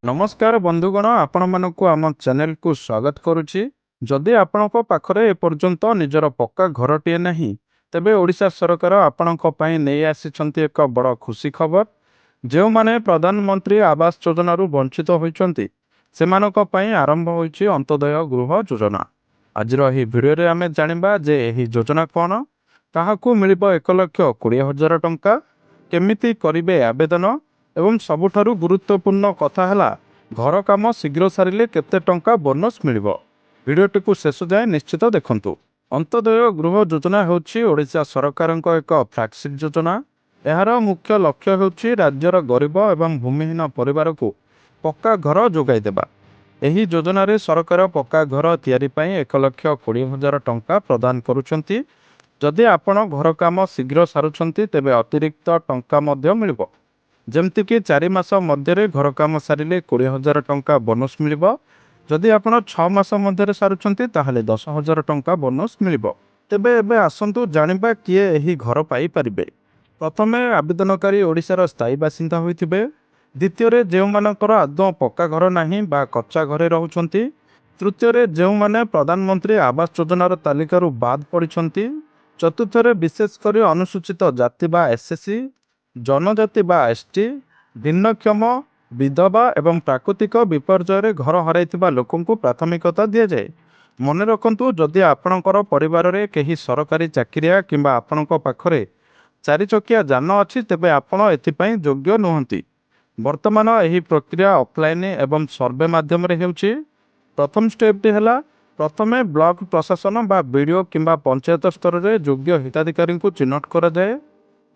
नमस्कार बंधुगण आपण मानक आम चैनल को स्वागत करुच्ची। जदि आपण पाखरे एपर्यंत निजर पक्का घरटीए नहीं तेबे ओडिशा सरकार आपण नहीं आसी एक बड़ खुशी खबर। जो माने प्रधानमंत्री आवास योजना वंचित होती से आरंभ होइछि अंत्योदय गृह योजना। आज भिडियो आम जानिबा जे एही योजना कौन, काहाकू मिलिबो 1,20,000 टंका, केमिति करिवे आवेदन एवं सबुठारु गुरुत्वपूर्ण कथा है घर काम शीघ्र सारिले केते टंका बोनस मिलिबो। भिडियोटी को शेष जाए निश्चित देखंतु। अंत्योदय गृह योजना होछि ओडिशा सरकारक एक फ्लैगशिप योजना। एहार मुख्य लक्ष्य होछि राज्यर गरीब एवं भूमिहीन परिवार को पक्का घर जोगाई देबा। एही योजना रे सरकार पक्का घर तैयारी पई 1,20,000 टंका प्रदान करुछंती। जदि आपण घर काम शीघ्र सारुछंती तेबे अतिरिक्त टंका मध्य मिलिबो। जमती कि 4 मास मध्य घर काम सारे 20,000 टंका बोनस मिलिबो। जदि आपण 6 मास मध्य सारुछंती ताहले 10,000 टंका बोनस मिलिबो। तेबे एबे आसंतु जानिबा किए एही घर पाई परिबे। प्रथमे आवेदनकारी ओडिशार स्थायी बासिंदा होइथिबे। द्वितीय जो मानकर आदौ पक्का घर नाही बा कच्चा घरे रहउछंती। तृतीय जो माने प्रधानमंत्री आवास योजनार तालिकारु बाद पड़िछंती। चतुर्थ विशेषकर अनुसूचित जाति बा एसएससी, जनजाति बा एसटी, भिन्नक्षम, विधवा एवं प्राकृतिक विपर्यय घर हराइथिबा लोकंकु प्राथमिकता दिया जाए। मन रखंतु जदि आपणकर परिवार रे केही सरकारी चाकरिया किंबा आपणक पाखरे 4 चकिया जान अछि तेबे आपण एथिपई योग्य नुहंती। वर्तमान एही प्रक्रिया ऑफलाइन एवं सर्वे माध्यम रे हेउछि। प्रथम स्टेप है प्रथमे ब्लॉक प्रशासन बा बीडीओ किंबा पंचायत स्तर रे योग्य हिताधिकारी को चिन्हट करा जाए।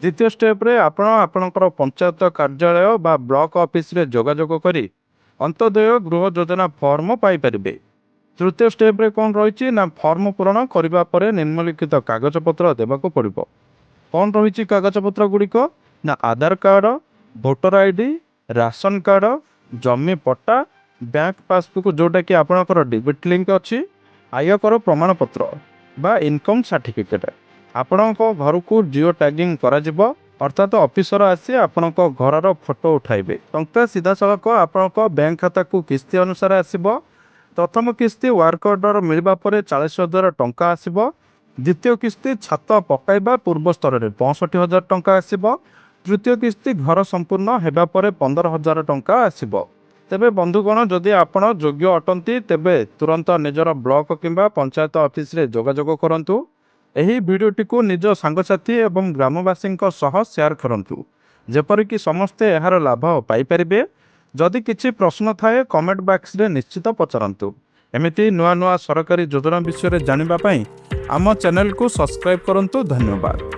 द्वितीय स्टेप रे आपणकर पंचायत कार्यालय बा ब्लॉक ऑफिस रे जोगाजोग करी अंत्योदय गृह योजना फॉर्म पाई परिबे। तृतीय स्टेप रे कौन रही ना फॉर्म पूरण करबा परे निम्नलिखित कागजपत्र देबाको पड़िबो। कौन रही कागजपत्र गुड़िक ना Aadhaar card, voter ID, ration card, जमी पट्टा, बैंक पासबुक जोटा कि आपणकर डेबिट लिंक अच्छी, आयकर प्रमाणपत्र बा इनकम सर्टिफिकेट। आपणक घर को जिओ टैगिंग करा अर्थात ऑफिसर आसी आपणक घर फोटो उठाइबे। टंका सीधा सड़क आपणक बैंक खाता को किस्ती अनुसार आसीबो। प्रथम किस्ती वर्क ऑर्डर मिलबा परे 40,000 टंका आसीबो। द्वितीय किस्ती छात पकाइबा पूर्व स्तर में 65,000 टंका आसीबो। तृतीय किस्ती घर संपूर्ण हेबा परे 15,000 टंका आसीबो। तेबे बंधुगण जदि आपण योग्य अटंती तेबे तुरंत निजर ब्लॉक किंबा पंचायत ऑफिस रे जोगाजोग करंतु। एही भिडियोटी को निज सांगसाथी एवं ग्रामवासी सह शेयर करंतु जेपरिक समस्ते यार लाभ पाई परिबे। जदि किछि प्रश्न थाए कमेंट बॉक्स रे निश्चित पचारंतु। एमिति नुआ नुआ सरकारी योजना विषय रे जानिबा पई आम चैनल को सब्सक्राइब करंतु। धन्यवाद।